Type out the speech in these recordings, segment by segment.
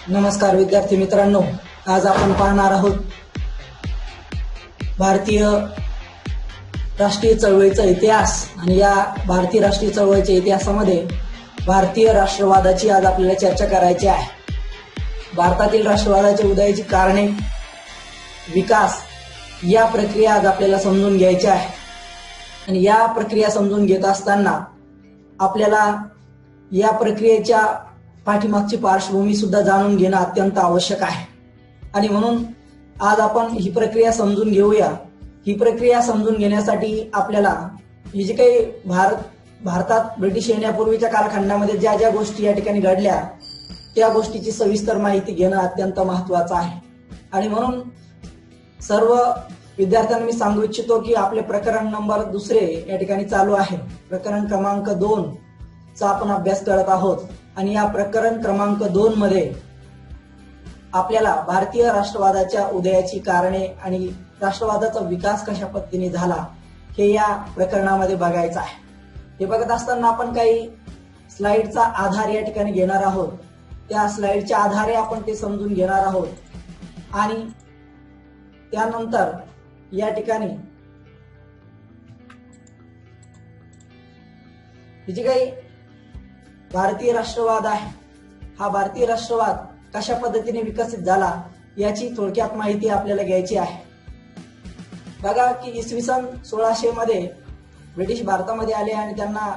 नमस्कार विद्यार्थी मित्रांनो, आज आपण पाहणार आहोत भारतीय राष्ट्रीय चळवळीचा इतिहास। आणि या भारतीय राष्ट्रीय चळवळीच्या इतिहासामध्ये भारतीय राष्ट्रवादाची आज आपल्याला चर्चा करायची आहे। भारतातील राष्ट्रवादाच्या उदयाची कारणे, विकास या प्रक्रिया आज आपल्याला समजून घ्यायच्या आहे। आणि या प्रक्रिया समजून घेत असताना आपल्याला या प्रक्रियेच्या पाठीमागची पार्श्वभूमी सुद्धा जाणून घेणं अत्यंत आवश्यक आहे। आणि म्हणून आज आपण ही प्रक्रिया समजून घेऊया। ही प्रक्रिया समजून घेण्यासाठी आपल्याला ही जी काही भारतात ब्रिटिश येण्यापूर्वीच्या कालखंडामध्ये ज्या ज्या गोष्टी या ठिकाणी घडल्या त्या गोष्टीची सविस्तर माहिती घेणं अत्यंत महत्त्वाचं आहे। आणि म्हणून सर्व विद्यार्थ्यांना मी सांगू इच्छितो की आपले प्रकरण नंबर 2 या ठिकाणी चालू आहे। प्रकरण क्रमांक 2 चा आपण अभ्यास करत आहोत। आणि या प्रकरण क्रमांक 2 मध्ये आपल्याला भारतीय राष्ट्रवादाच्या उदयाची कारणे आणि राष्ट्रवादाचा विकास कशा पद्धतीने झाला हे या प्रकरणामध्ये बघायचं आहे। हे बघत असताना आपण काही स्लाइडचा आधार या ठिकाणी घेणार आहोत। त्या स्लाइडच्या आधारे आपण ते समजून घेणार आहोत। आणि त्यानंतर या ठिकाणी जे काही भारतीय राष्ट्रवाद आहे, हा भारतीय राष्ट्रवाद कशा पद्धतीने विकसित झाला याची थोडक्यात माहिती आपल्याला घ्यायची आहे। बघा की इसवी सन 1600 मध्ये ब्रिटिश भारतामध्ये आले आणि त्यांना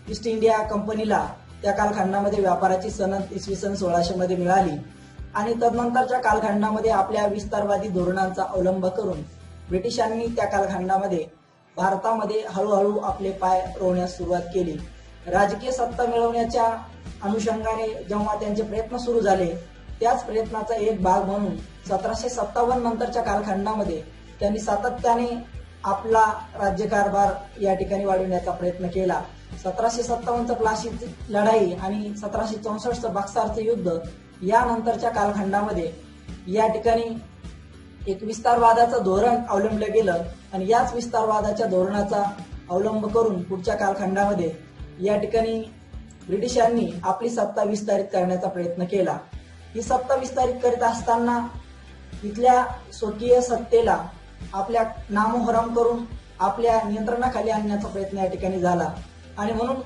ईस्ट इंडिया कंपनीला त्या कालखंडामध्ये व्यापाराची सनद इसवी सन 1600 मध्ये मिळाली। आणि तदनंतरच्या कालखंडामध्ये आपल्या विस्तारवादी धोरणांचा अवलंब करून ब्रिटिशांनी त्या कालखंडामध्ये भारतामध्ये हळूहळू आपले पाय रोवण्यास सुरुवात केली। राजकीय सत्ता मिळवण्याच्या अनुषंगाने जेव्हा त्यांचे प्रयत्न सुरू झाले त्याच प्रयत्नाचा एक भाग म्हणून 1757 नंतरच्या कालखंडामध्ये त्यांनी सातत्याने आपला राज्यकारभार या ठिकाणी वाढवण्याचा प्रयत्न केला। 1757चा प्लासीची लढाई आणि 1764चं बक्सारचं युद्ध यानंतरच्या कालखंडामध्ये या ठिकाणी एक विस्तारवादाचं धोरण अवलंबलं गेलं। आणि याच विस्तारवादाच्या धोरणाचा अवलंब करून पुढच्या कालखंडामध्ये या ठिकाणी ब्रिटिशांनी आपली सत्ता विस्तारित करण्याचा प्रयत्न केला। ही सत्ता विस्तारित करीत असताना इथल्या स्वकीय सत्तेला आपल्या नामोहरम करून आपल्या नियंत्रणाखाली आणण्याचा प्रयत्न या ठिकाणी झाला। आणि म्हणून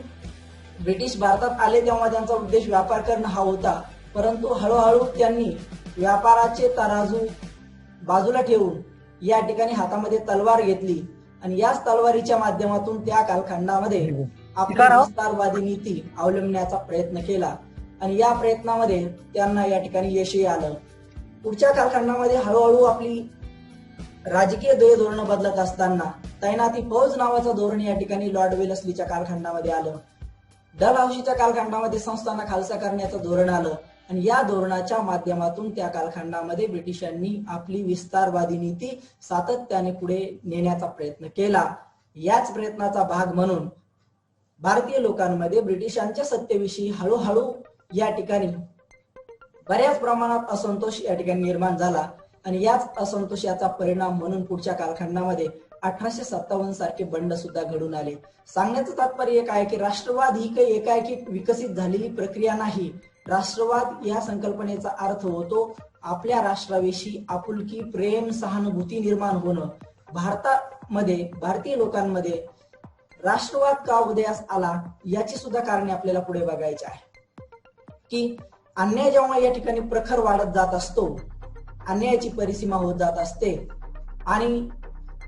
ब्रिटिश भारतात आले तेव्हा त्यांचा उद्देश व्यापार करणं हा होता, परंतु हळूहळू त्यांनी व्यापाराचे तराजू बाजूला ठेवून या ठिकाणी हातामध्ये तलवार घेतली। आणि याच तलवारीच्या माध्यमातून त्या कालखंडामध्ये आपली विस्तारवादी नीती अवलंबण्याचा प्रयत्न केला। आणि या प्रयत्नामध्ये त्यांना या ठिकाणी यशही आलं। पुढच्या कालखंडामध्ये हळूहळू आपली राजकीय ध्येयधोरण बदलत असताना तैनाती फौज नावाचं धोरण या ठिकाणी लॉर्ड वेलस्लीच्या कालखंडामध्ये आलं। डलहौसीच्या कालखंडामध्ये संस्थांना खालसा करण्याचं धोरण आलं। आणि या धोरणाच्या माध्यमातून त्या कालखंडामध्ये ब्रिटिशांनी आपली विस्तारवादी नीती सातत्याने पुढे नेण्याचा प्रयत्न केला। याच प्रयत्नाचा भाग म्हणून भारतीय लोकांमध्ये ब्रिटिशांच्या सत्तेविषयी हळूहळू या ठिकाणी बऱ्याच प्रमाणात असंतोष या ठिकाणी निर्माण झाला। आणि याच असंतोषाचा परिणाम म्हणून पुढच्या कालखंडामध्ये 1857 सारखे बंड सुद्धा घडून आले। सांगण्याचं तात्पर्य एक आहे की राष्ट्रवाद ही काही एकाएकी विकसित झालेली प्रक्रिया नाही। राष्ट्रवाद या संकल्पनेचा अर्थ होतो आपल्या राष्ट्राविषयी आपुलकी, प्रेम, सहानुभूती निर्माण होणं। भारतामध्ये भारतीय लोकांमध्ये राष्ट्रवाद का उदयास आला याची सुद्धा कारणे आपल्याला पुढे बघायची आहे। की अन्याय जेव्हा या ठिकाणी प्रखर वाढत जात असतो, अन्यायाची परिसीमा होत जात असते आणि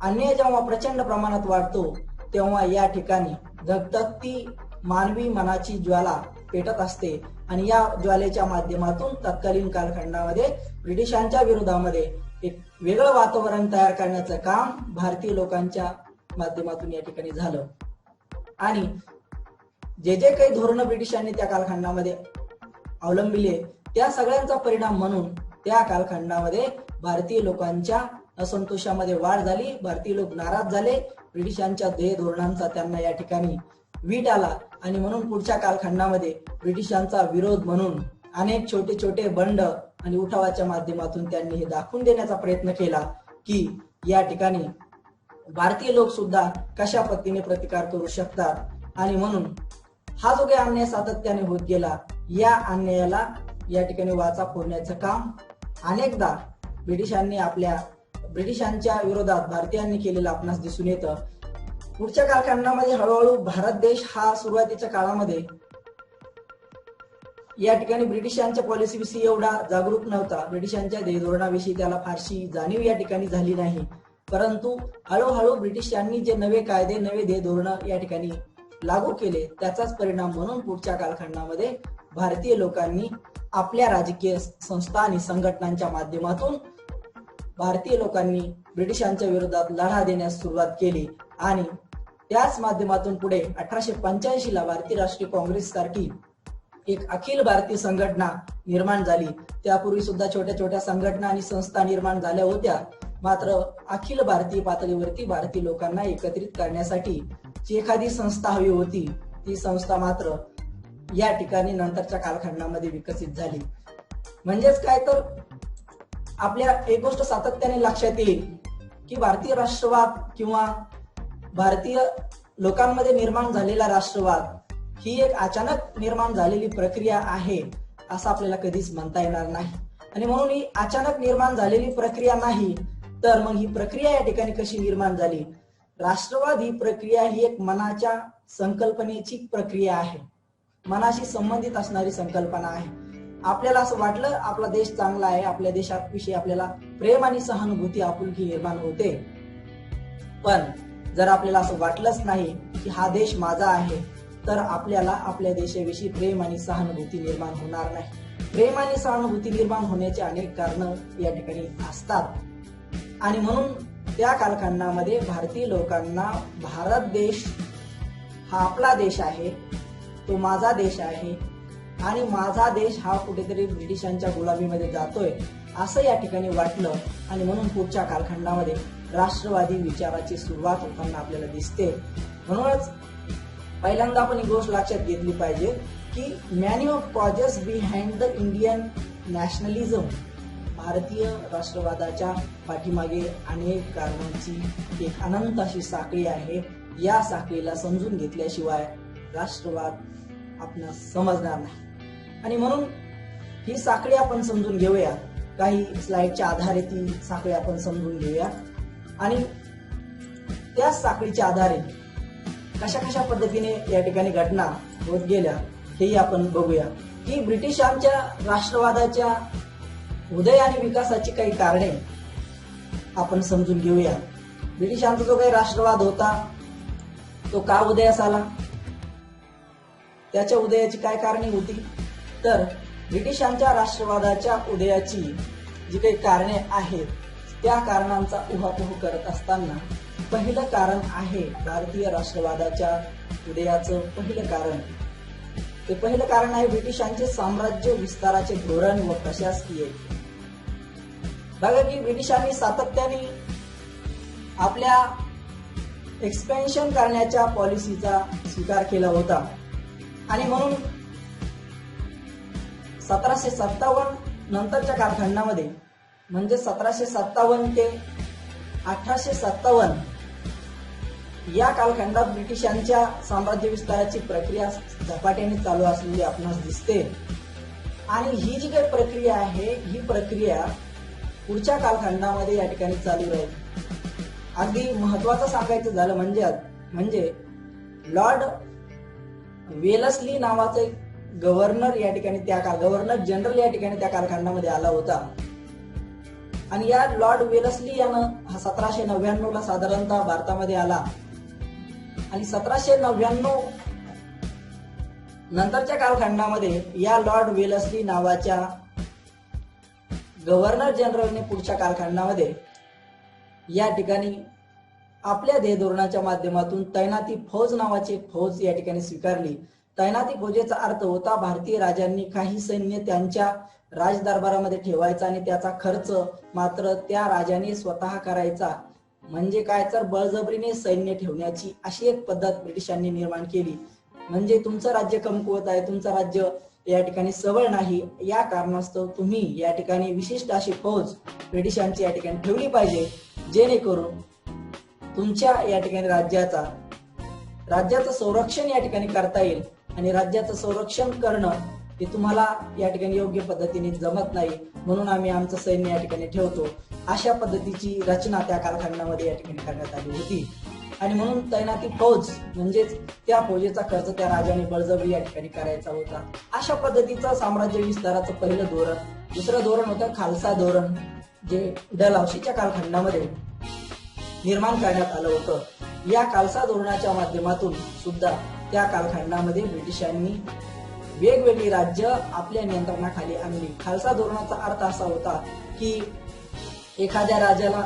अन्याय जेव्हा प्रचंड प्रमाणात वाढतो तेव्हा या ठिकाणी धगधगती मानवी मनाची ज्वाला पेटत असते। आणि या ज्वालेच्या माध्यमातून तत्कालीन कालखंडामध्ये ब्रिटिशांच्या विरोधामध्ये एक वेगळं वातावरण तयार करण्याचं काम भारतीय लोकांच्या माध्यमातून या ठिकाणी झालं। आणि जे जे काही धोरण ब्रिटिशांनी त्या कालखंडामध्ये अवलंबिले त्या सगळ्यांचा परिणाम म्हणून त्या कालखंडामध्ये भारतीय लोकांच्या असंतोषामध्ये वाढ झाली। भारतीय लोक नाराज झाले। ब्रिटिशांच्या ध्येय धोरणांचा त्यांना या ठिकाणी वीट आला। आणि म्हणून पुढच्या कालखंडामध्ये ब्रिटिशांचा विरोध म्हणून अनेक छोटे छोटे बंड आणि उठावाच्या माध्यमातून त्यांनी हे दाखवून देण्याचा प्रयत्न केला की या ठिकाणी भारतीय लोक सुद्धा कशा पद्धतीने प्रतिकार करू शकतात। आणि म्हणून हा जो काही अन्याय सातत्याने होत गेला या अन्यायाला या ठिकाणी वाचा फोडण्याचं काम अनेकदा ब्रिटिशांच्या विरोधात भारतीयांनी केलेलं आपणास दिसून येतं. पुढच्या कालखंडामध्ये हळूहळू भारत देश हा सुरुवातीच्या काळामध्ये या ठिकाणी ब्रिटिशांच्या पॉलिसीविषयी एवढा जागरूक नव्हता. ब्रिटिशांच्या धोरणाविषयी त्याला फारशी जाणीव या ठिकाणी झाली नाही. परंतु हळूहळू ब्रिटिशांनी जे नवे कायदे नवे धोरण या ठिकाणी लागू केले त्याचाच परिणाम म्हणून पुढच्या कालखंडामध्ये भारतीय लोकांनी आपल्या राजकीय संस्था आणि संघटनांच्या माध्यमातून भारतीय लोकांनी ब्रिटिशांच्या विरोधात लढा देण्यास सुरुवात केली आणि त्याच माध्यमातून पुढे 1885 ला भारतीय राष्ट्रीय काँग्रेस सारखी एक अखिल भारतीय संघटना निर्माण झाली. त्यापूर्वी सुद्धा छोट्या छोट्या संघटना आणि संस्था निर्माण झाल्या होत्या. मात्र अखिल भारतीय पातळीवरती भारतीय लोकांना एकत्रित करण्यासाठी जी एखादी संस्था हवी होती ती संस्था मात्र या ठिकाणी नंतरच्या कालखंडामध्ये विकसित झाली. म्हणजेच काय तर आपल्या एक गोष्ट सातत्याने लक्षात येईल की भारतीय राष्ट्रवाद किंवा भारतीय लोकांमध्ये निर्माण झालेला राष्ट्रवाद ही एक अचानक निर्माण झालेली प्रक्रिया आहे असं आपल्याला कधीच म्हणता येणार नाही. आणि म्हणून ही अचानक निर्माण झालेली प्रक्रिया नाही तर मग ही प्रक्रिया या ठिकाणी कशी निर्माण झाली. राष्ट्रवाद ही प्रक्रिया ही एक मनाच्या संकल्पनेची प्रक्रिया आहे. मनाशी संबंधित असणारी संकल्पना आहे. आपल्याला असं वाटलं आपला देश चांगला आहे, आपल्या देशाविषयी आपल्याला प्रेम आणि सहानुभूती आपुलकी निर्माण होते. पण जर आपल्याला असं वाटलंच नाही की हा देश माझा आहे तर आपल्याला आपल्या देशाविषयी प्रेम आणि सहानुभूती निर्माण होणार नाही. प्रेम आणि सहानुभूती निर्माण होण्याचे अनेक कारणं या ठिकाणी असतात आणि म्हणून त्या कालखंडामध्ये भारतीय लोकांना भारत देश हा आपला देश आहे, तो माझा देश आहे आणि माझा देश हा कुठेतरी ब्रिटिशांच्या गुलामीमध्ये जातोय असं या ठिकाणी वाटलं आणि म्हणून पुढच्या कालखंडामध्ये राष्ट्रवादी विचाराची सुरुवात होताना आपल्याला दिसते. म्हणूनच पहिल्यांदा आपण ही गोष्ट लक्षात घेतली पाहिजे की many of causes behind the Indian nationalism, भारतीय राष्ट्रवादाच्या पाठीमागे अनेक कारणांची एक अनंत अशी साखळी आहे. या साखळीला समजून घेतल्याशिवाय राष्ट्रवाद आपणास समजणार नाही आणि म्हणून ही साखळी आपण समजून घेऊया. काही स्लाइडच्या आधारे ती साखळी आपण समजून घेऊया आणि त्या साखळीच्या आधारे कशा कशा पद्धतीने या ठिकाणी घटना होत गेल्या हेही आपण बघूया की ब्रिटिशांच्या राष्ट्रवादाच्या उदय आणि विकासाची काही कारणे आपण समजून घेऊया. ब्रिटिशांचा जो काही राष्ट्रवाद होता तो का उदयास आला, त्याच्या उदयाची काय कारणे होती. तर ब्रिटिशांच्या राष्ट्रवादाच्या उदयाची जी काही कारणे आहेत त्या कारणांचा उहापोह करत असताना पहिलं कारण आहे भारतीय राष्ट्रवादाच्या उदयाचं पहिलं कारण. ते पहिलं कारण आहे ब्रिटिशांचे साम्राज्य विस्ताराचे धोरण व प्रशासकीय. बघा की ब्रिटिशांनी सातत्याने आपल्या एक्सपेन्शन करण्याच्या पॉलिसीचा स्वीकार केला होता आणि म्हणून 1757 नंतरच्या कालखंडामध्ये म्हणजे 1757 ते 1857 या कालखंडात ब्रिटिशांच्या साम्राज्य विस्ताराची प्रक्रिया झपाट्याने चालू असलेली आपणास दिसते आणि ही जी काही प्रक्रिया आहे ही प्रक्रिया पुढच्या कालखंडामध्ये या ठिकाणी चालू राहील. अगदी महत्वाचं सांगायचं झालं म्हणजे लॉर्ड वेलस्ली नावाचा एक गव्हर्नर या ठिकाणी गव्हर्नर जनरल या ठिकाणी त्या कालखंडामध्ये आला होता आणि या लॉर्ड वेलस्ली यानं 1799 ला साधारणतः भारतामध्ये आला आणि 1799 नंतरच्या कालखंडामध्ये या लॉर्ड वेलस्ली नावाच्या गव्हर्नर जनरलने पुढच्या कालखंडामध्ये या ठिकाणी आपल्या धोरणाच्या माध्यमातून तैनाती फौज नावाची एक फौज या ठिकाणी स्वीकारली. तैनाती फौजेचा अर्थ होता भारतीय राजांनी काही सैन्य त्यांच्या राजदरबारामध्ये ठेवायचा आणि त्याचा खर्च मात्र त्या राजाने स्वतः करायचा. म्हणजे काय तर बळजबरीने सैन्य ठेवण्याची अशी एक पद्धत ब्रिटिशांनी निर्माण केली. म्हणजे तुमचं राज्य कमकुवत आहे, तुमचं राज्य या ठिकाणी सबळ नाही, या कारणास्तव तुम्ही या ठिकाणी विशिष्ट अशी फौज ब्रिटिशांची या ठिकाणी ठेवली पाहिजे जेणेकरून तुमच्या या ठिकाणी राज्याचं संरक्षण या ठिकाणी करता येईल आणि राज्याचं संरक्षण करणं ते तुम्हाला या ठिकाणी योग्य पद्धतीने जमत नाही, म्हणून आम्ही आमचं सैन्य या ठिकाणी ठेवतो, अशा पद्धतीची रचना त्या कालखंडामध्ये या ठिकाणी करण्यात आली होती. आणि म्हणून तैनाती फौज म्हणजेच त्या फौजेचा खर्च त्या राजाने बळजबरी या ठिकाणी करायचा होता. अशा पद्धतीचं साम्राज्य विस्ताराचं पहिलं धोरण. दुसरं धोरण होतं खालसा धोरण, जे डलहौसीच्या कालखंडामध्ये निर्माण करण्यात आलं होतं. या खालसा धोरणाच्या माध्यमातून सुद्धा त्या कालखंडामध्ये ब्रिटिशांनी वेगवेगळी राज्य आपल्या नियंत्रणाखाली आणली. खालसा धोरणाचा अर्थ असा होता की एखाद्या राजाला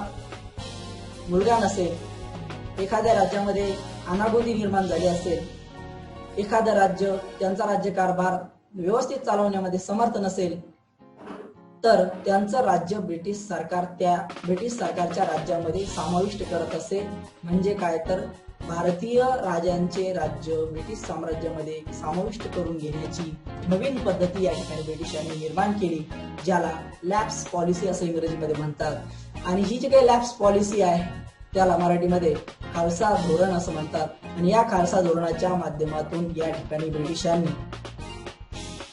मुलगा नसेल, एखाद्या राज्यामध्ये अनागोंदी निर्माण झाली असेल, एखादं राज्य त्यांचा राज्यकारभार व्यवस्थित चालवण्यामध्ये समर्थ नसेल, तर त्यांचं राज्य ब्रिटिश सरकारच्या राज्यामध्ये समाविष्ट करत असे. म्हणजे काय तर भारतीय राजांचे राज्य ब्रिटिश साम्राज्यामध्ये समाविष्ट करून घेण्याची नवीन पद्धती या ठिकाणी ब्रिटिशांनी निर्माण केली, ज्याला लॅप्स पॉलिसी असं इंग्रजीमध्ये म्हणतात. आणि ही जी काही लॅप्स पॉलिसी आहे त्याला मराठीमध्ये खालसा धोरण असं म्हणतात. आणि या खालसा धोरणाच्या माध्यमातून या ठिकाणी ब्रिटिशांनी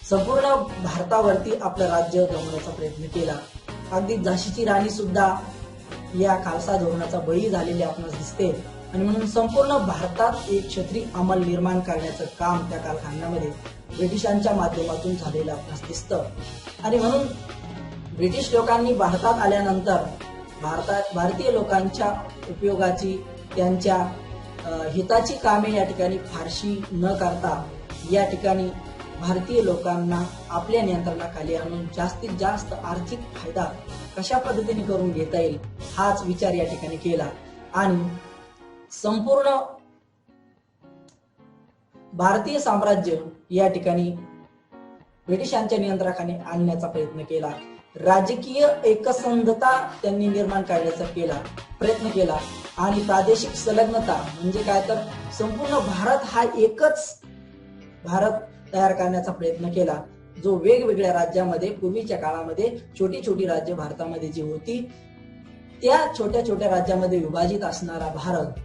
संपूर्ण भारतावरती आपलं राज्य जमवण्याचा प्रयत्न केला. अगदी झाशीची राणी सुद्धा या खालसा धोरणाचा बळी झालेली आपणास दिसते. आणि म्हणून संपूर्ण भारतात एक क्षत्रिय अंमल निर्माण करण्याचं काम त्या कालखंडामध्ये ब्रिटिशांच्या माध्यमातून झालेलं आपणास दिसतं. आणि म्हणून ब्रिटिश लोकांनी भारतात आल्यानंतर भारतीय लोकांच्या उपयोगाची, त्यांच्या हिताची कामे या ठिकाणी फारशी न करता या ठिकाणी भारतीय लोकांना आपल्या नियंत्रणाखाली आणून जास्तीत जास्त आर्थिक फायदा कशा पद्धतीने करून घेता येईल हाच विचार या ठिकाणी केला. आणि संपूर्ण भारतीय साम्राज्य या ठिकाणी ब्रिटिशांच्या नियंत्रणाखाली आणण्याचा प्रयत्न केला. राजकीय एकसंधता त्यांनी निर्माण करण्याचा प्रयत्न केला. आणि प्रादेशिक संलग्नता म्हणजे काय तर संपूर्ण भारत हा एकच भारत तयार करण्याचा प्रयत्न केला, जो वेगवेगळ्या राज्यामध्ये पूर्वीच्या काळामध्ये छोटी छोटी राज्य भारतामध्ये जी होती त्या छोट्या छोट्या राज्यामध्ये विभाजित असणारा भारत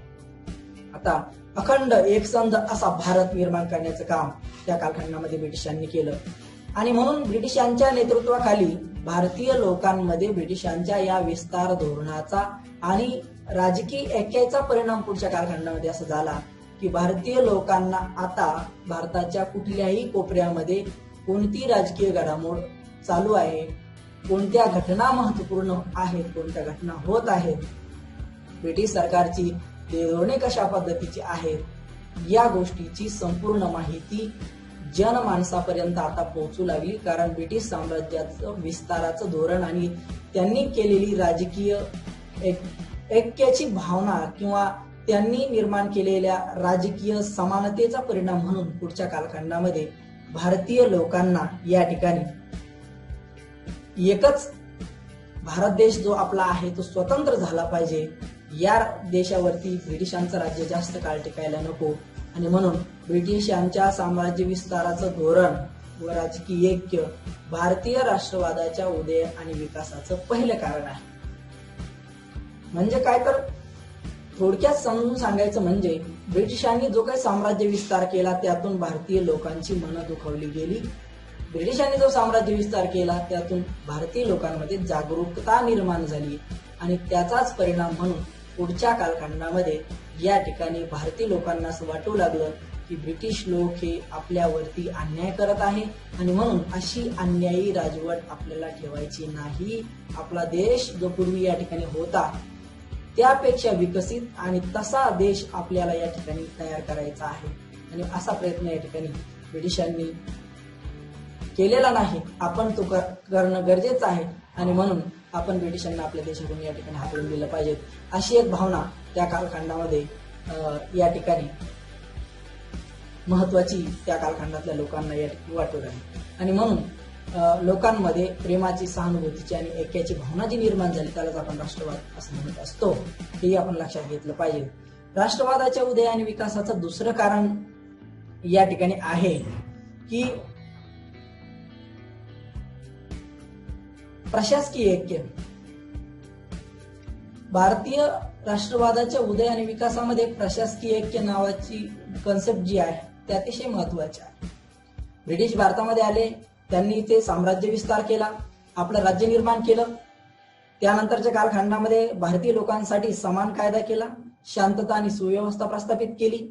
आता अखंड एकसंध असा भारत निर्माण करण्याचं काम त्या कालखंडामध्ये ब्रिटिशांनी केलं. आणि म्हणून ब्रिटिशांच्या नेतृत्वाखाली भारतीय लोकांमध्ये ब्रिटिशांच्या या विस्तार धोरणाचा आणि राजकीय ऐक्याचा परिणाम पुढच्या कालखंडामध्ये असा झाला की भारतीय लोकांना आता भारताच्या कुठल्याही कोपऱ्यामध्ये कोणती राजकीय घडामोड चालू आहे, कोणत्या घटना महत्वपूर्ण आहेत, कोणत्या घटना होत आहेत, ब्रिटिश सरकारची धोरणे कशा पद्धतीची आहेत, या गोष्टीची संपूर्ण माहिती जनमानसापर्यंत आता पोहोचू लागली. कारण ब्रिटिश साम्राज्याचं विस्ताराचं धोरण आणि त्यांनी केलेली राजकीय ऐक्याची भावना किंवा त्यांनी निर्माण केलेल्या राजकीय समानतेचा परिणाम म्हणून पुढच्या कालखंडामध्ये भारतीय लोकांना या ठिकाणी एकच भारत देश जो आपला आहे तो स्वतंत्र झाला पाहिजे, या देशावरती ब्रिटिशांचं राज्य जास्त काळ टिकायला नको. आणि म्हणून ब्रिटिशांच्या साम्राज्य विस्ताराचं धोरण व राजकीय ऐक्य भारतीय राष्ट्रवादाच्या उदय आणि विकासाचं पहिलं कारण आहे. म्हणजे काय तर थोडक्यात समजून सांगायचं म्हणजे ब्रिटिशांनी जो काही साम्राज्य विस्तार केला त्यातून भारतीय लोकांची मनं दुखावली गेली. ब्रिटिशांनी जो साम्राज्य विस्तार केला त्यातून भारतीय लोकांमध्ये जागरूकता निर्माण झाली आणि त्याचाच परिणाम म्हणून पुढच्या कालखंडामध्ये या ठिकाणी भारतीय लोकांना असं वाटू लागलं की ब्रिटिश लोक हे आपल्यावरती अन्याय करत आहे आणि म्हणून अशी अन्यायी राजवट आपल्याला ठेवायची नाही. आपला देश जो पूर्वी या ठिकाणी होता त्यापेक्षा विकसित आणि तसा देश आपल्याला या ठिकाणी तयार करायचा आहे. आणि असा प्रयत्न या ठिकाणी ब्रिटिशांनी केलेला नाही, आपण तो करणं गरजेचं आहे. आणि म्हणून आपण ब्रिटिशांना आपल्या देशातून या ठिकाणी हाकलून दिलं पाहिजे, अशी एक भावना त्या कालखंडामध्ये या ठिकाणी महत्वाची त्या कालखंडातल्या लोकांना या ठिकाणी वाटू लागली. आणि म्हणून लोकांमध्ये प्रेमाची, सहानुभूतीची आणि ऐक्याची भावना जी निर्माण झाली त्यालाच आपण राष्ट्रवाद असं म्हणत असतो, हेही आपण लक्षात घेतलं पाहिजे. राष्ट्रवादाच्या उदय आणि विकासाचं दुसरं कारण या ठिकाणी आहे की प्रशासकीय ऐक्य. भारतीय राष्ट्रवादाच्या उदय आणि विकासामध्ये प्रशासकीय ऐक्य नावाची कन्सेप्ट जी आहे ते अतिशय महत्वाची आहे. ब्रिटिश भारतामध्ये आले, त्यांनी इथे साम्राज्य विस्तार केला, आपलं राज्य निर्माण केलं. त्यानंतरच्या कालखंडामध्ये भारतीय लोकांसाठी समान कायदा केला, शांतता आणि सुव्यवस्था प्रस्थापित केली,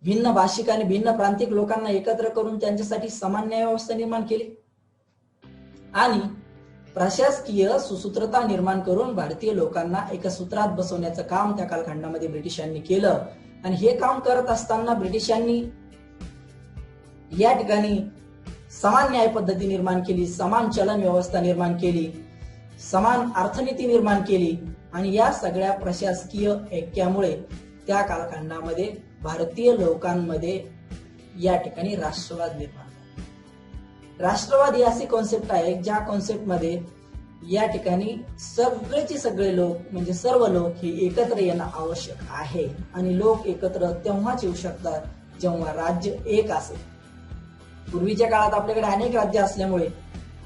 भिन्न भाषिक आणि भिन्न प्रांतिक लोकांना एकत्र करून त्यांच्यासाठी समान न्याय व्यवस्था निर्माण केली आणि प्रशासकीय सुसूत्रता निर्माण करून भारतीय लोकांना एका सूत्रात बसवण्याचं काम त्या कालखंडामध्ये ब्रिटिशांनी केलं. आणि हे काम करत असताना ब्रिटिशांनी या ठिकाणी समान न्याय पद्धती निर्माण केली, समान चलन व्यवस्था निर्माण केली, समान अर्थनीती निर्माण केली आणि या सगळ्या प्रशासकीय ऐक्यामुळे त्या कालखंडामध्ये भारतीय लोकांमध्ये या ठिकाणी राष्ट्रवाद निर्माण झाला. राष्ट्रवाद ही अशी कॉन्सेप्ट आहे ज्या कॉन्सेप्ट मध्ये या ठिकाणी सगळेचे सगळे लोक म्हणजे सर्व लोक हे एकत्र येणं आवश्यक आहे आणि लोक एकत्र तेव्हाच येऊ शकतात जेव्हा राज्य एक असेल. पूर्वीच्या काळात आपल्याकडे अनेक राज्य असल्यामुळे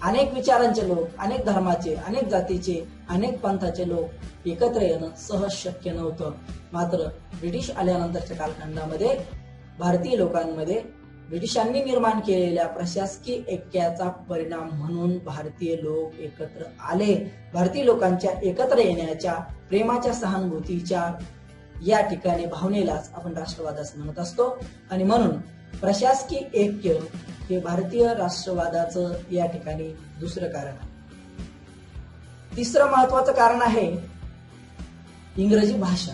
अनेक विचारांचे लोक, अनेक धर्माचे, अनेक जातीचे, अनेक पंथाचे लोक एकत्र येणं सहज शक्य नव्हतं. मात्र ब्रिटिश आल्यानंतरच्या कालखंडामध्ये भारतीय लोकांमध्ये ब्रिटिशांनी निर्माण केलेल्या प्रशासकीय ऐक्याचा परिणाम म्हणून भारतीय लोक एकत्र आले. भारतीय लोकांच्या एकत्र येण्याच्या, प्रेमाच्या, सहानुभूतीच्या या ठिकाणी भावनेलाच आपण राष्ट्रवाद असं म्हणत असतो. आणि म्हणून प्रशासकीय ऐक्य हे भारतीय राष्ट्रवादाचं या ठिकाणी दुसरं कारण आहे. तिसरं महत्वाचं कारण आहे इंग्रजी भाषा.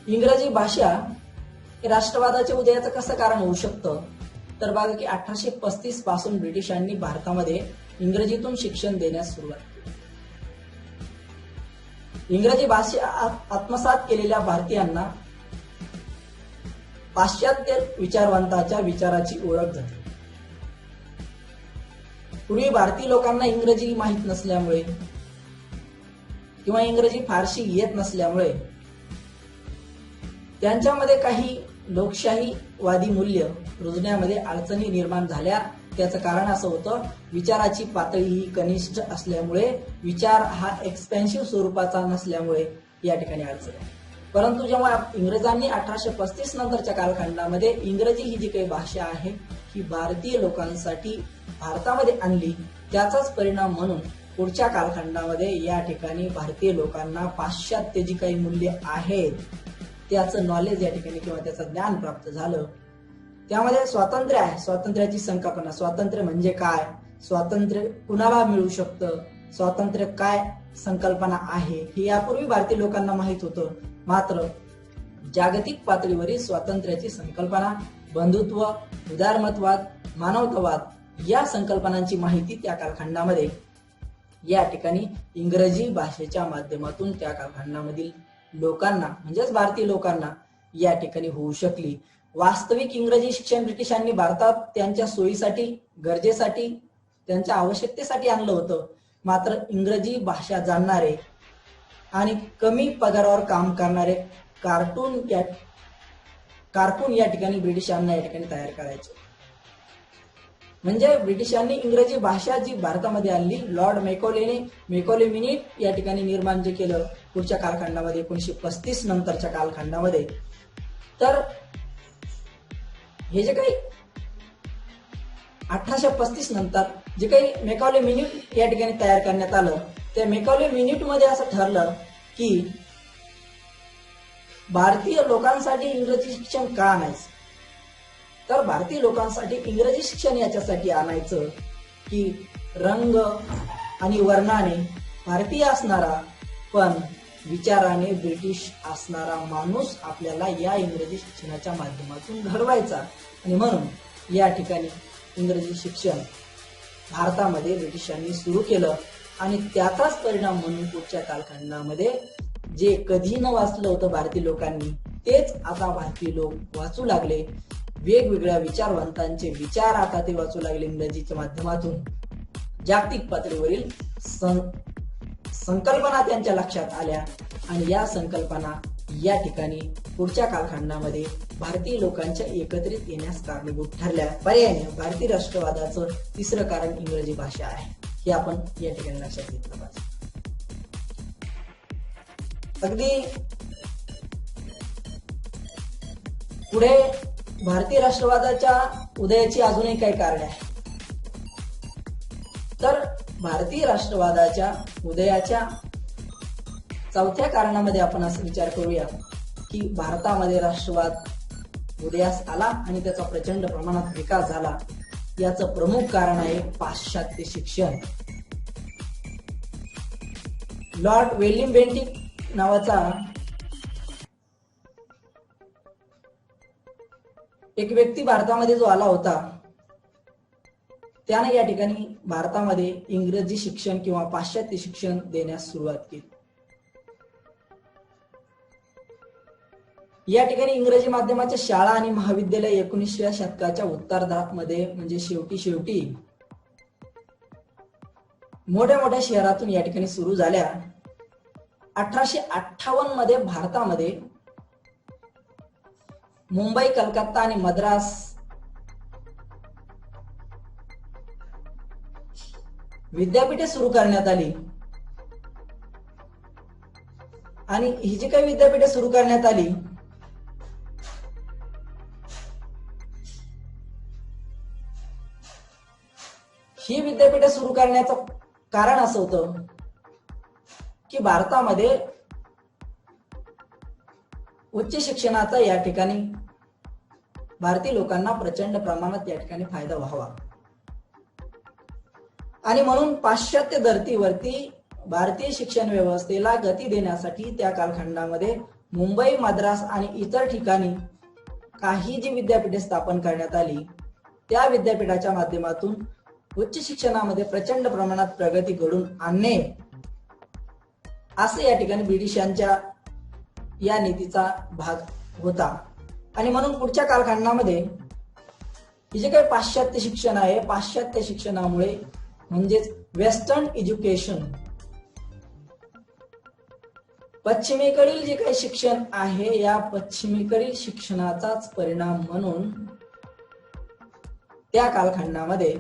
इंग्रजी भाषा हे राष्ट्रवादाच्या उदयाचं कसं कारण होऊ शकतं तर बघा की 1835 पासून ब्रिटिशांनी भारतामध्ये इंग्रजीतून शिक्षण देण्यास सुरुवात केली. इंग्रजी भाषा आत्मसात केलेल्या भारतीयांना पाश्चात्य विचारवंताच्या विचाराची ओळख झाली. पूर्वी भारतीय लोकांना इंग्रजी माहित नसल्यामुळे किंवा इंग्रजी फारशी येत नसल्यामुळे त्यांच्यामध्ये काही लोकशाहीवादी मूल्य रुजण्यामध्ये अडचणी निर्माण झाल्या. त्याचं कारण असं होतं विचाराची पातळी ही कनिष्ठ असल्यामुळे, विचार हा एक्सपेन्सिव्ह स्वरूपाचा नसल्यामुळे या ठिकाणी अडचण आहे. परंतु जेव्हा इंग्रजांनी 1835 नंतरच्या कालखंडामध्ये इंग्रजी ही जी काही भाषा आहे ही भारतीय लोकांसाठी भारतामध्ये आणली, त्याचाच परिणाम म्हणून पुढच्या कालखंडामध्ये या ठिकाणी भारतीय लोकांना पाश्चात्य जी काही मूल्य आहेत त्याचं नॉलेज या ठिकाणी किंवा त्याचं ज्ञान प्राप्त झालं. त्यामध्ये स्वातंत्र्य आहे, स्वातंत्र्याची संकल्पना, स्वातंत्र्य म्हणजे काय, स्वातंत्र्य कुणाला मिळू शकतं, स्वातंत्र्य काय संकल्पना आहे हे यापूर्वी भारतीय लोकांना माहित होतं. मात्र जागतिक पातळीवरील स्वातंत्र्याची संकल्पना, बंधुत्व, उदारमतवाद, मानवतावाद या संकल्पनांची माहिती त्या कालखंडामध्ये या ठिकाणी इंग्रजी भाषेच्या माध्यमातून त्या कालखंडामधील लोकांना म्हणजेच भारतीय लोकांना या ठिकाणी होऊ शकली. वास्तविक इंग्रजी शिक्षण ब्रिटिशांनी भारतात त्यांच्या सोयीसाठी, गरजेसाठी, त्यांच्या आवश्यकतेसाठी आणलं होतं. मात्र इंग्रजी भाषा जाणणारे आणि कमी पगारावर काम करणारे कारकून या ठिकाणी ब्रिटिशांना या ठिकाणी तयार करायचे. म्हणजे ब्रिटिशांनी इंग्रजी भाषा जी भारतामध्ये आणली, लॉर्ड मेकॉले मिनिट या ठिकाणी निर्माण जे केलं पुढच्या कालखंडामध्ये 1935 नंतरच्या कालखंडामध्ये, तर हे जे काही 1835 नंतर जे काही मेकॉले मिनिट या ठिकाणी तयार करण्यात आलं, त्या मेकॉले मिनिट मध्ये असं ठरलं की भारतीय लोकांसाठी इंग्रजी शिक्षण का आणायचं, तर भारतीय लोकांसाठी इंग्रजी शिक्षण याच्यासाठी आणायचं की रंग आणि वर्णाने भारतीय असणारा पण विचाराने ब्रिटिश असणारा माणूस आपल्याला या इंग्रजी शिक्षणाच्या माध्यमातून घडवायचा. आणि म्हणून या ठिकाणी इंग्रजी शिक्षण भारतामध्ये ब्रिटिशांनी सुरू केलं आणि त्याचाच परिणाम म्हणून पुढच्या कालखंडामध्ये जे कधी न वाचलं होतं भारतीय लोकांनी तेच आता भारतीय लोक वाचू लागले. वेगवेगळ्या विचारवंतांचे विचार आता ते वाचू लागले इंग्रजीच्या माध्यमातून. जागतिक पातळीवरील संकल्पना त्यांच्या लक्षात आल्या आणि या संकल्पना या ठिकाणी पुढच्या कालखंडामध्ये भारतीय लोकांच्या एकत्रित येण्यास कारणीभूत ठरल्या. पर्यायाने भारतीय राष्ट्रवादाचं तिसरं कारण इंग्रजी भाषा आहे हे आपण या ठिकाणी लक्षात घेतलं पाहिजे. अगदी पुढे भारतीय राष्ट्रवादाच्या उदयाची अजूनही काही कारणे आहेत. तर भारतीय राष्ट्रवादाच्या उदयाच्या चौथ्या कारणामध्ये आपण असं विचार करूया की भारतामध्ये राष्ट्रवाद उदयास आला आणि त्याचा प्रचंड प्रमाणात विकास झाला. याचं प्रमुख कारण आहे पाश्चात्य शिक्षण. लॉर्ड विल्यम बेंटिक नावाचा एक व्यक्ती भारतामध्ये जो आला होता, त्याने या ठिकाणी भारतामध्ये इंग्रजी शिक्षण किंवा पाश्चात्य शिक्षण देण्यास सुरुवात केली. या ठिकाणी इंग्रजी माध्यमाच्या शाळा आणि महाविद्यालय 19व्या शतकाच्या उत्तरार्धामध्ये म्हणजे शेवटी मोठ्या मोठ्या शहरातून या ठिकाणी सुरू झाल्या. 1858 मध्ये भारतामध्ये मुंबई, कलकत्ता आणि मद्रास विद्यापीठे सुरू करण्यात आली. आणि ही जी काही विद्यापीठे सुरू करण्यात आली, ही विद्यापीठे सुरू करण्याचं कारण असं होतं की भारतामध्ये उच्च शिक्षणाचा या ठिकाणी भारतीय लोकांना प्रचंड प्रमाणात या ठिकाणी फायदा व्हावा. आणि म्हणून पाश्चात्य धर्तीवरती भारतीय शिक्षण व्यवस्थेला गती देण्यासाठी त्या कालखंडामध्ये मुंबई, मद्रास आणि इतर ठिकाणी काही जी विद्यापीठे स्थापन करण्यात आली, त्या विद्यापीठाच्या माध्यमातून उच्च शिक्षणामध्ये प्रचंड प्रमाणात प्रगती घडून आणणे असे या ठिकाणी ब्रिटिशांच्या या नीतीचा भाग होता. आणि म्हणून पुढच्या कालखंडामध्ये हे जे काही पाश्चात्य शिक्षण आहे, पाश्चात्य शिक्षणामुळे म्हणजेच वेस्टर्न एज्युकेशन, पश्चिमेकडील जे काही शिक्षण आहे, या पश्चिमेकडील शिक्षणाचाच परिणाम म्हणून त्या कालखंडामध्ये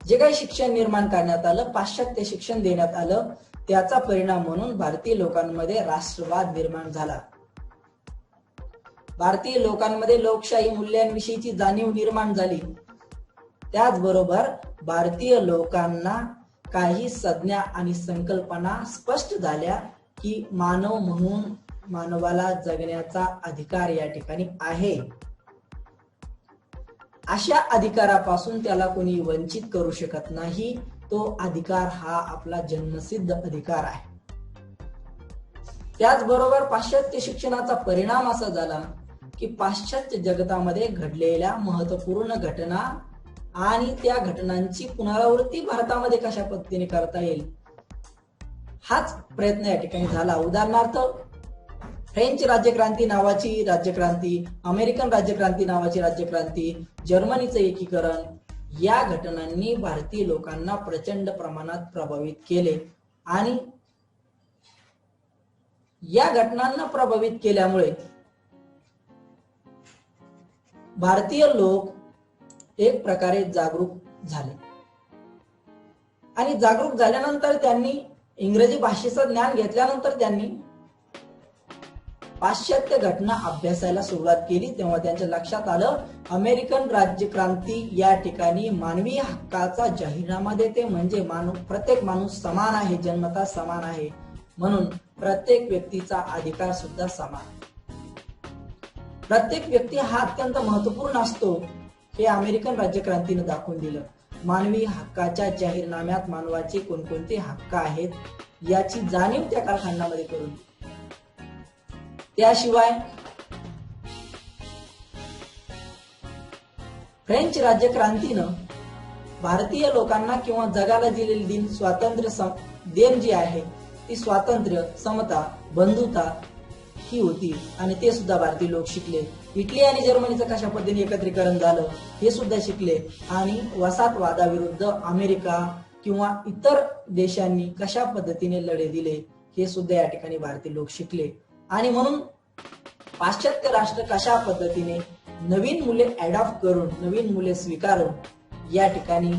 जे काही शिक्षण निर्माण करण्यात आलं, पाश्चात्य शिक्षण देण्यात आलं, त्याचा परिणाम म्हणून भारतीय लोकांमध्ये राष्ट्रवाद निर्माण झाला. भारतीय लोकांमध्ये लोकशाही मूल्यांविषयीची जाणीव निर्माण झाली. त्याचबरोबर भारतीय लोकांना काही संज्ञा आणि संकल्पना स्पष्ट झाल्या की मानव म्हणून मानवाला जगण्याचा अधिकार या ठिकाणी आहे. अशा अधिकारापासून त्याला कोणी वंचित करू शकत नाही. तो अधिकार हा आपला जन्मसिद्ध अधिकार आहे. त्याचबरोबर पाश्चात्य शिक्षणाचा परिणाम असा झाला की पाश्चात्य जगतामध्ये घडलेल्या महत्वपूर्ण घटना आणि त्या घटनांची पुनरावृत्ती भारतामध्ये कशा पद्धतीने करता येईल, हाच प्रयत्न या ठिकाणी झाला. उदाहरणार्थ, फ्रेंच राज्यक्रांती नावाची राज्यक्रांती, अमेरिकन राज्यक्रांती नावाची राज्यक्रांती, जर्मनीचं एकीकरण, या घटनांनी भारतीय लोकांना प्रचंड प्रमाणात प्रभावित केले. आणि या घटनांना प्रभावित केल्यामुळे भारतीय लोक एक प्रकारे जागरूक झाले. आणि जागरूक झाल्यानंतर त्यांनी इंग्रजी भाषेचं ज्ञान घेतल्यानंतर त्यांनी पाश्चात्य घटना अभ्यासायला सुरुवात केली. तेव्हा त्यांच्या लक्षात आलं, अमेरिकन राज्यक्रांती या ठिकाणी मानवी हक्काचा जाहीरनामा देते. म्हणजे प्रत्येक माणूस समान आहे, जन्मतः समान आहे, म्हणून प्रत्येक व्यक्तीचा अधिकार सुद्धा समान. प्रत्येक व्यक्ती हा अत्यंत महत्वपूर्ण असतो हे अमेरिकन राज्यक्रांतीने दाखवून दिलं. मानवी हक्काच्या जाहीरनाम्यात मानवाचे कोणकोणते हक्क आहेत याची जाणीव त्या कालखंडामध्ये करून. त्याशिवाय फ्रेंच राज्यक्रांतीनं भारतीय लोकांना किंवा जगाला दिलेली स्वातंत्र्य देण जी आहे ती स्वातंत्र्य, समता, बंधुता ही होती. आणि ते सुद्धा भारतीय लोक शिकले. इटली आणि जर्मनीचं कशा पद्धतीने एकत्रीकरण झालं हे सुद्धा शिकले. आणि वसाहतवादाविरुद्ध अमेरिका किंवा इतर देशांनी कशा पद्धतीने लढे दिले हे सुद्धा या ठिकाणी भारतीय लोक शिकले. आणि म्हणून पाश्चात्य राष्ट्र कशा पद्धतीने नवीन मूल्ये अडॉप्ट करून, नवीन मूल्ये स्वीकारून या ठिकाणी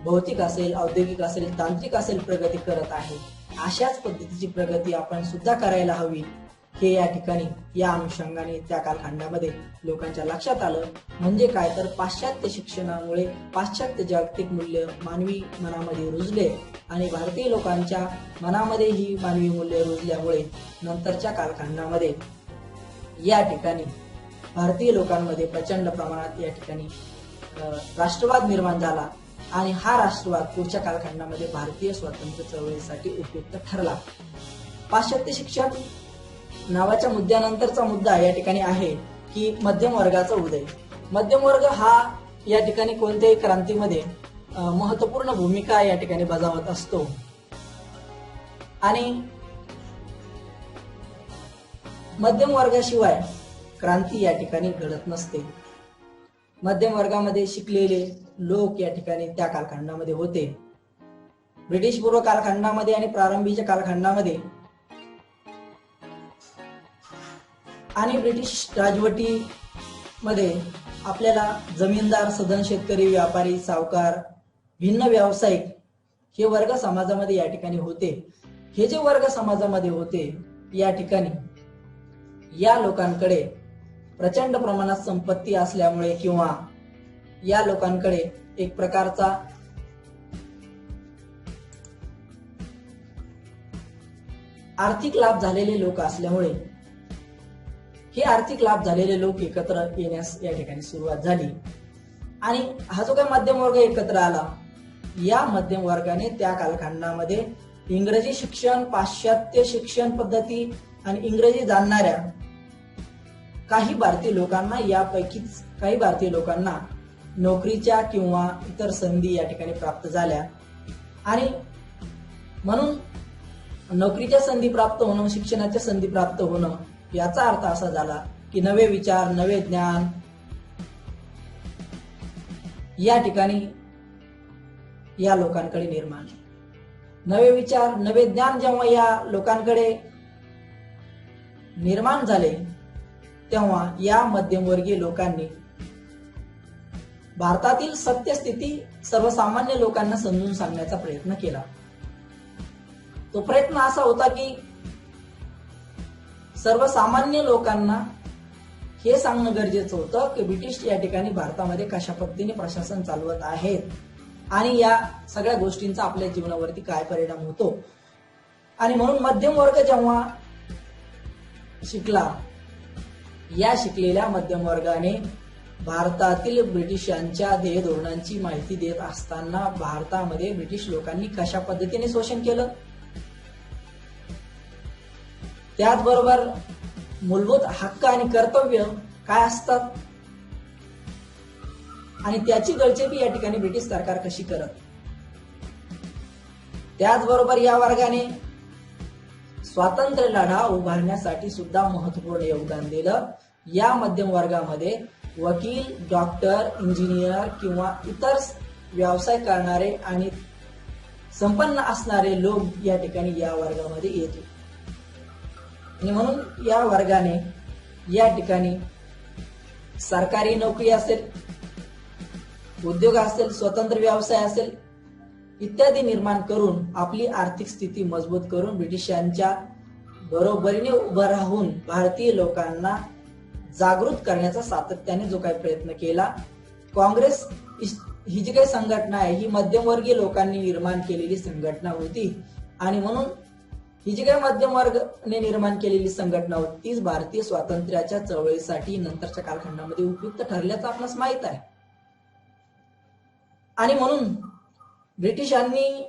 भौतिक असेल, औद्योगिक असेल, तांत्रिक असेल प्रगती करत आहे, अशाच पद्धतीची प्रगती आपण सुद्धा करायला हवी हे या ठिकाणी या अनुषंगाने त्या कालखंडामध्ये लोकांच्या लक्षात आलं. म्हणजे काय तर पाश्चात्य शिक्षणामुळे पाश्चात्य जागतिक मूल्य मानवी मनामध्ये रुजले आणि भारतीय लोकांच्या मनामध्ये ही मानवी मूल्य रुजल्यामुळे नंतरच्या कालखंडामध्ये या ठिकाणी भारतीय लोकांमध्ये प्रचंड प्रमाणात या ठिकाणी राष्ट्रवाद निर्माण झाला आणि हा राष्ट्रवाद पुढच्या कालखंडामध्ये भारतीय स्वातंत्र्य चळवळीसाठी उपयुक्त ठरला. पाश्चात्य शिक्षण नावाच्या मुद्द्यानंतरचा मुद्दा या ठिकाणी आहे की मध्यम वर्गाचा उदय. मध्यम वर्ग हा या ठिकाणी कोणत्याही क्रांतीमध्ये महत्वपूर्ण भूमिका या ठिकाणी बजावत असतो आणि मध्यम वर्गाशिवाय क्रांती या ठिकाणी घडत नसते. मध्यम वर्गामध्ये शिकलेले लोक या ठिकाणी त्या कालखंडामध्ये होते. ब्रिटिश पूर्व कालखंडामध्ये आणि प्रारंभीच्या कालखंडामध्ये आणि ब्रिटिश राजवटीमध्ये आपल्याला जमीनदार, सधन शेतकरी, व्यापारी, सावकार, भिन्न व्यावसायिक हे वर्ग समाजामध्ये या ठिकाणी होते. हे जे वर्ग समाजामध्ये होते या ठिकाणी या लोकांकडे प्रचंड प्रमाणात संपत्ती असल्यामुळे किंवा या लोकांकडे एक प्रकारचा आर्थिक लाभ झालेले लोक असल्यामुळे हे आर्थिक लाभ झालेले लोक एकत्र येण्यास या ठिकाणी सुरुवात झाली आणि हा जो काही मध्यम वर्ग एकत्र आला, या मध्यम वर्गाने त्या कालखंडामध्ये इंग्रजी शिक्षण, पाश्चात्य शिक्षण पद्धती आणि इंग्रजी जाणणाऱ्या काही भारतीय लोकांना, यापैकीच काही भारतीय लोकांना नोकरीच्या किंवा इतर संधी या ठिकाणी प्राप्त झाल्या आणि म्हणून नोकरीच्या संधी प्राप्त होणं, शिक्षणाच्या संधी प्राप्त होणं याचा अर्थ असा झाला की नवे विचार, नवे ज्ञान या ठिकाणी या लोकांकडे निर्माण. नवे विचार, नवे ज्ञान जेव्हा या लोकांकडे निर्माण झाले तेव्हा या मध्यमवर्गीय लोकांनी भारतातील सत्यस्थिती सर्वसामान्य लोकांना समजून सांगण्याचा प्रयत्न केला. तो प्रयत्न असा होता की सर्वसामान्य लोकांना हे सांगणं गरजेचं होतं की ब्रिटिश या ठिकाणी भारतामध्ये कशा पद्धतीने प्रशासन चालवत आहेत आणि या सगळ्या गोष्टींचा आपल्या जीवनावरती काय परिणाम होतो. आणि म्हणून मध्यम वर्ग जेव्हा शिकला, या शिकलेल्या मध्यम वर्गाने भारतातील ब्रिटिशांच्या ध्येय धोरणांची माहिती देत असताना भारतामध्ये ब्रिटिश लोकांनी कशा पद्धतीने शोषण केलं, त्याचबरोबर मूलभूत हक्क आणि कर्तव्य काय असतात आणि त्याची गळचेपी या ठिकाणी ब्रिटिश सरकार कशी करत, त्याचबरोबर या वर्गाने स्वातंत्र्य लढा उभारण्यासाठी सुद्धा महत्वपूर्ण योगदान दिलं. या मध्यम वर्गामध्ये वकील, डॉक्टर, इंजिनियर किंवा इतर व्यवसाय करणारे आणि संपन्न असणारे लोक या ठिकाणी या वर्गामध्ये येत आणि म्हणून या वर्गाने या ठिकाणी सरकारी नोकरी असेल, उद्योग असेल, स्वतंत्र व्यवसाय असेल इत्यादी निर्माण करून आपली आर्थिक स्थिती मजबूत करून ब्रिटिशांच्या बरोबरीने उभं राहून भारतीय लोकांना जागृत करण्याचा सातत्याने जो काही प्रयत्न केला. काँग्रेस ही जी काही संघटना आहे ही मध्यमवर्गीय लोकांनी निर्माण केलेली संघटना होती आणि म्हणून ही जी काही मध्यम वर्गाने निर्माण केलेली संघटना होती तीच भारतीय स्वातंत्र्याच्या चळवळीसाठी नंतरच्या कालखंडामध्ये उपयुक्त ठरल्याचं आपणास माहित आहे. आणि म्हणून ब्रिटिशांनी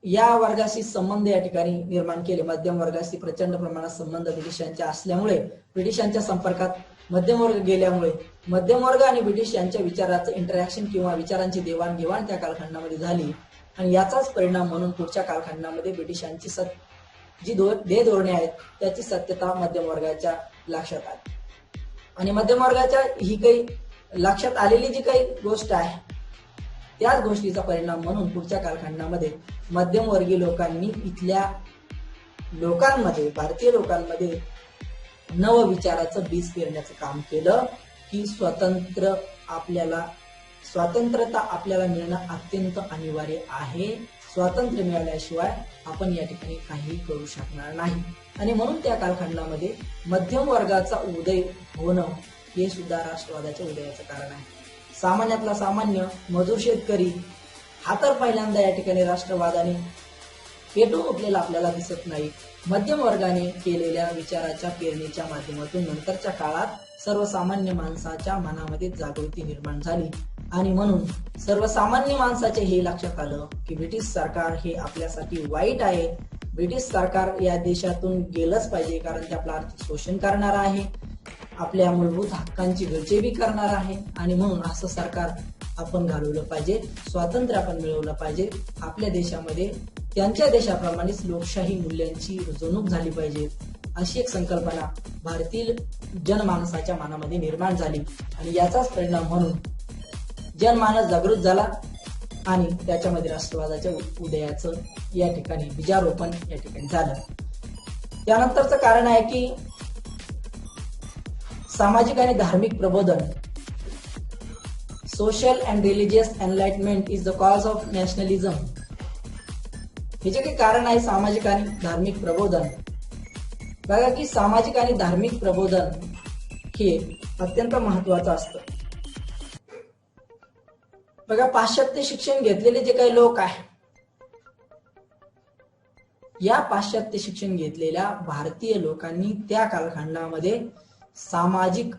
या वर्गाशी संबंध या ठिकाणी निर्माण केले. मध्यम वर्गाशी प्रचंड प्रमाणात संबंध ब्रिटिशांच्या असल्यामुळे, ब्रिटिशांच्या संपर्कात मध्यम वर्ग गेल्यामुळे मध्यम वर्ग आणि ब्रिटिश यांच्या विचाराचं इंटरॅक्शन किंवा विचारांची देवाणघेवाण त्या कालखंडामध्ये झाली आणि याचाच परिणाम म्हणून पुढच्या कालखंडामध्ये ब्रिटिशांची जी ध्येय धोरणे आहेत त्याची सत्यता मध्यम वर्गाच्या लक्षात आली आणि मध्यम वर्गाच्या ही काही लक्षात आलेली जी काही गोष्ट आहे त्याच गोष्टीचा परिणाम म्हणून पुढच्या कालखंडामध्ये मध्यमवर्गीय लोकांनी इथल्या लोकांमध्ये, भारतीय लोकांमध्ये नव विचाराचं बीज पेरण्याचं काम केलं की स्वातंत्र्यता आपल्याला मिळणं अत्यंत अनिवार्य आहे स्वातंत्र्य मिळाल्याशिवाय आपण या ठिकाणी काही करू शकणार नाही. आणि म्हणून त्या कालखंडामध्ये मध्यम वर्गाचा उदय होणं हे सुद्धा राष्ट्रवादाच्या उदयाचं कारण आहे. सामान्यातला सामान्य मजूर शेतकरी हा तर पहिल्यांदा या ठिकाणी राष्ट्रवादाने पेटून उठलेला आपल्याला दिसत नाही. मध्यम वर्गाने केलेल्या विचाराच्या पेरणीच्या माध्यमातून नंतरच्या काळात सर्वसामान्य माणसाच्या मनामध्ये जागृती निर्माण झाली आणि म्हणून सर्वसामान्य माणसाचे हे लक्षात आलं की ब्रिटिश सरकार हे आपल्यासाठी वाईट आहे. ब्रिटिश सरकार या देशातून गेलंच पाहिजे, कारण ते आपलं आर्थिक शोषण करणार आहे, आपल्या मूलभूत हक्कांची गळचेपी करणार आहे आणि म्हणून असं सरकार आपण घालवलं पाहिजे. स्वातंत्र्य आपण मिळवलं पाहिजे. आपल्या देशामध्ये त्यांच्या देशाप्रमाणेच लोकशाही मूल्यांची रुजवणूक झाली पाहिजे, अशी एक संकल्पना भारतीय जनमानसाच्या मनामध्ये निर्माण झाली आणि याचाच परिणाम म्हणून जनमानस जागृत झाला आणि त्याच्यामध्ये राष्ट्रवादाच्या उदयाचं या ठिकाणी बीजारोपण या ठिकाणी झालं. त्यानंतरचं कारण आहे की सामाजिक आणि धार्मिक प्रबोधन. Social and religious enlightenment is the cause of nationalism. हे जे काही कारण आहे सामाजिक आणि धार्मिक प्रबोधन, बघा की सामाजिक आणि धार्मिक प्रबोधन हे अत्यंत महत्वाचं असतं. बघा, पाश्चात्य शिक्षण घेतलेले जे काही लोक आहेत, या पाश्चात्य शिक्षण घेतलेल्या भारतीय लोकांनी त्या कालखंडामध्ये सामाजिक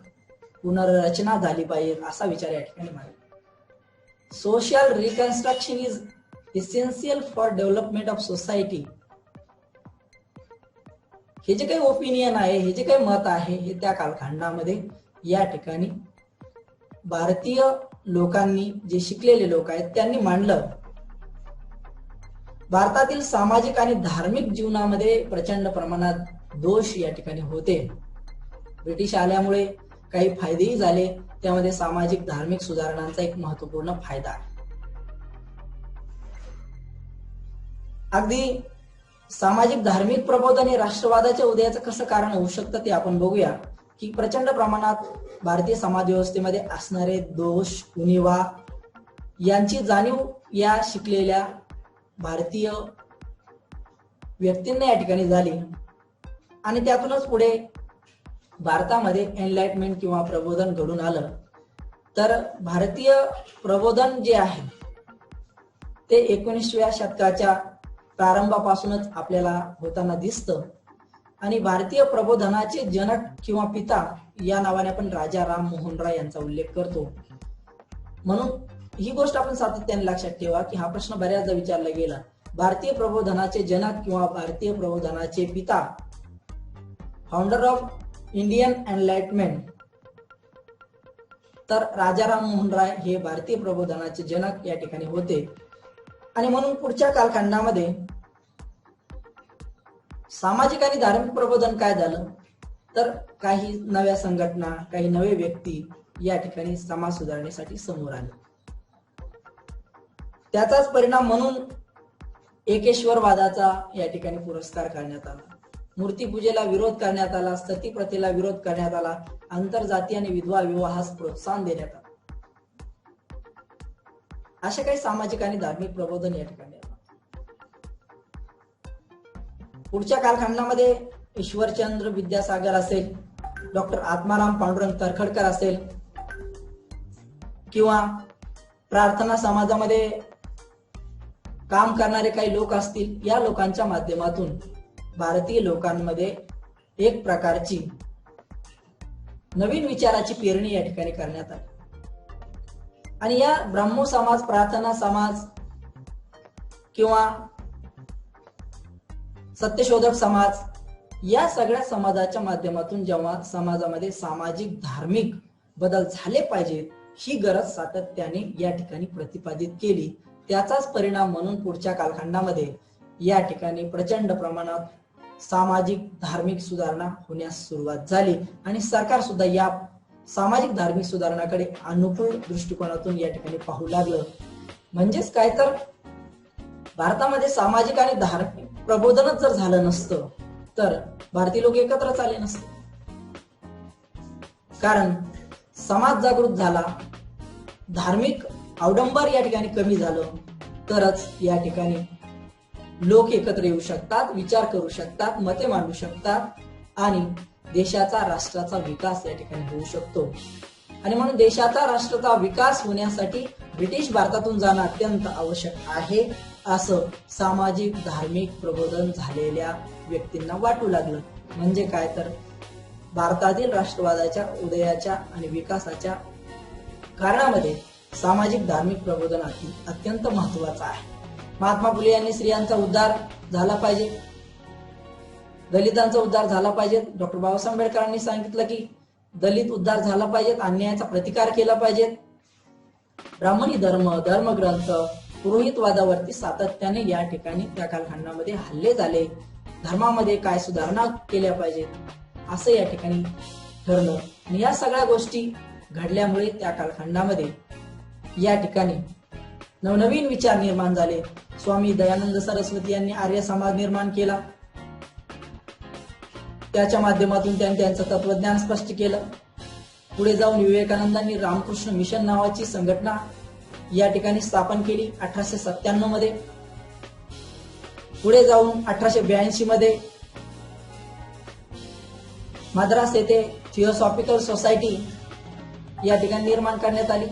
पुनर्रचना झाली पाहिजे असा विचार या ठिकाणी मांडला. Social reconstruction is essential for development of society. हे जे काही ओपिनियन आहे, हे जे काही मत आहे, हे त्या कालखंडामध्ये या ठिकाणी भारतीय लोकांनी, जे शिकलेले लोक आहेत, त्यांनी मांडलं. भारतातील सामाजिक आणि धार्मिक जीवनामध्ये प्रचंड प्रमाणात दोष या ठिकाणी होते. ब्रिटिश आल्यामुळे काही फायदेही झाले, त्यामध्ये सामाजिक धार्मिक सुधारणांचा एक महत्वपूर्ण फायदा आहे. अगदी सामाजिक धार्मिक प्रबोधन हे राष्ट्रवादाच्या उदयाचं कसं कारण होऊ शकतं ते आपण बघूया. की प्रचंड प्रमाणात भारतीय समाज व्यवस्थेमध्ये असणारे दोष, उणिवा यांची जाणीव या शिकलेल्या भारतीय व्यक्तींना या ठिकाणी झाली आणि त्यातूनच पुढे भारतामध्ये एनलाइटमेंट किंवा प्रबोधन घडून आलं. तर भारतीय प्रबोधन जे आहे ते 19व्या शतकाच्या प्रारंभापासूनच आपल्याला होताना दिसतं आणि भारतीय प्रबोधनाचे जनक किंवा पिता या नावाने आपण राजा राम मोहन राय यांचा उल्लेख करतो. म्हणून ही गोष्ट आपण सातत्याने लक्षात ठेवा की हा प्रश्न बऱ्याचदा विचारला गेला. भारतीय प्रबोधनाचे जनक किंवा भारतीय प्रबोधनाचे पिता, फाउंडर ऑफ इंडियन एनलाइटमेंट, तर राजाराम मोहन राय हे भारतीय प्रबोधनाचे जनक या ठिकाणी होते. आणि म्हणून पुढच्या कालखंडामध्ये सामाजिक आणि धार्मिक प्रबोधन काय झालं, तर काही नव्या संघटना, काही नवे व्यक्ती या ठिकाणी समाज सुधारणेसाठी समोर आले. त्याचाच परिणाम म्हणून एकेश्वरवादाचा या ठिकाणी पुरस्कार करण्यात आला, मूर्तीपूजेला विरोध करण्यात आला, सती प्रथेला विरोध करण्यात आला, आंतरजातीय आणि विधवा विवाहास प्रोत्साहन देण्यात आलं. असे काही सामाजिक आणि धार्मिक प्रबोधन या ठिकाणी. पुढच्या कालखंडामध्ये ईश्वरचंद्र विद्यासागर असेल, डॉक्टर आत्माराम पांडुरंग तरखडकर असेल किंवा प्रार्थना समाजामध्ये काम करणारे काही लोक असतील, या लोकांच्या माध्यमातून भारतीय लोकांमध्ये एक प्रकारची नवीन विचाराची पेरणी या ठिकाणी करण्यात आली. आणि या ब्राह्मो समाज, प्रार्थना समाज किंवा सत्यशोधक समाज या सगळ्या समाजाच्या माध्यमातून जेव्हा समाजामध्ये सामाजिक धार्मिक बदल झाले पाहिजेत, ही गरज सातत्याने या ठिकाणी प्रतिपादित केली. त्याचाच परिणाम म्हणून पुढच्या कालखंडामध्ये या ठिकाणी प्रचंड प्रमाणात सामाजिक धार्मिक सुधारणा होण्यास सुरुवात झाली आणि सरकार सुद्धा या सामाजिक धार्मिक सुधारणाकडे अनुकूल दृष्टिकोनातून या ठिकाणी पाहू लागलं. म्हणजेच काय, तर भारतामध्ये सामाजिक आणि धार्मिक प्रबोधनच जर झालं नसतं तर भारतीय लोक एकत्रच आले नसते. कारण समाज जागृत झाला, धार्मिक अवडंबर या ठिकाणी कमी झालं, तरच या ठिकाणी लोक एकत्र येऊ शकतात, विचार करू शकतात, मते मांडू शकतात आणि देशाचा राष्ट्राचा विकास या ठिकाणी होऊ शकतो. आणि म्हणून देशाचा राष्ट्राचा विकास होण्यासाठी ब्रिटिश भारतातून जाणं अत्यंत आवश्यक आहे असं सामाजिक धार्मिक प्रबोधन झालेल्या व्यक्तींना वाटू लागलं. म्हणजे काय तर भारतातील राष्ट्रवादाच्या उदयाच्या आणि विकासाच्या कारणामध्ये सामाजिक धार्मिक प्रबोधन अत्यंत महत्वाचं आहे. महात्मा फुले यांनी स्त्रियांचा उद्धार झाला पाहिजे, दलितांचा उद्धार झाला पाहिजे. डॉक्टर बाबासाहेब आंबेडकरांनी सांगितलं की दलित उद्धार झाला पाहिजेत, अन्यायाचा प्रतिकार केला पाहिजे. ब्राह्मणी धर्मग्रंथ पुरोहितवादावरती सातत्याने या ठिकाणी त्या कालखंडामध्ये हल्ले झाले. धर्मामध्ये काय सुधारणा केल्या पाहिजेत असं या ठिकाणी ठरलं. आणि या सगळ्या गोष्टी घडल्यामुळे त्या कालखंडामध्ये या ठिकाणी नवनवीन विचार निर्माण झाले. स्वामी दयानंद सरस्वती यांनी आर्य समाज निर्माण केला. त्याच्या माध्यमातून त्यांनी त्यांचं तत्वज्ञान स्पष्ट केलं. पुढे जाऊन विवेकानंदांनी रामकृष्ण मिशन नावाची संघटना या ठिकाणी स्थापन केली 1897 मध्ये. पुढे जाऊन 1882 मध्ये मद्रास येथे थिओसॉफिकल सोसायटी या ठिकाणी निर्माण करण्यात आली.